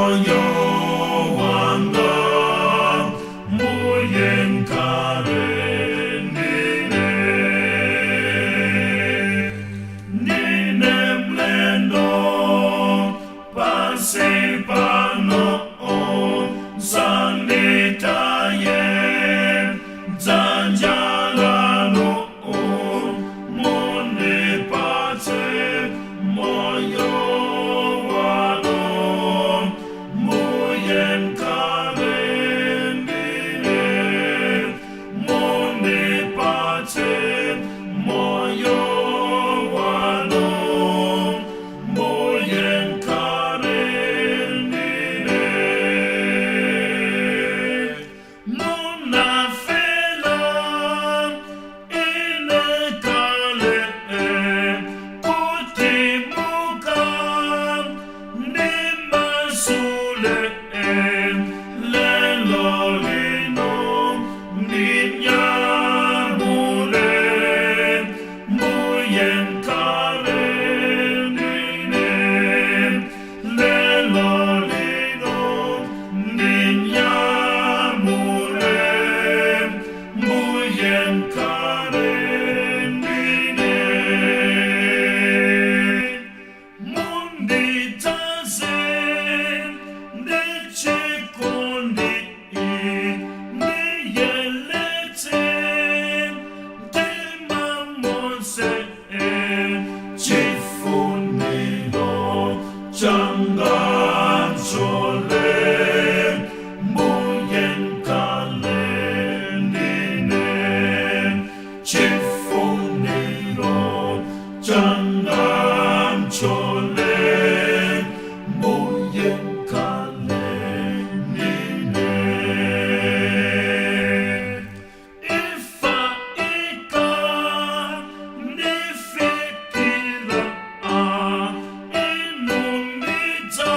moyo wanga muyenkarenine nine mlendo pasipano sanitaye zanjalano monipate moyo wano muyenkarenine monipate moyo wano muyenkarenine nunafela inekale kutimuka nimasule lelolino ninyamule muyenkarenine lelolino ninyamule muyenkarenine munditaze nechikondi niyelete ndimamose chifuniro changanchole muyenkarenine chifuniro changanchole muyenkarenine ifa ika nifikira inumita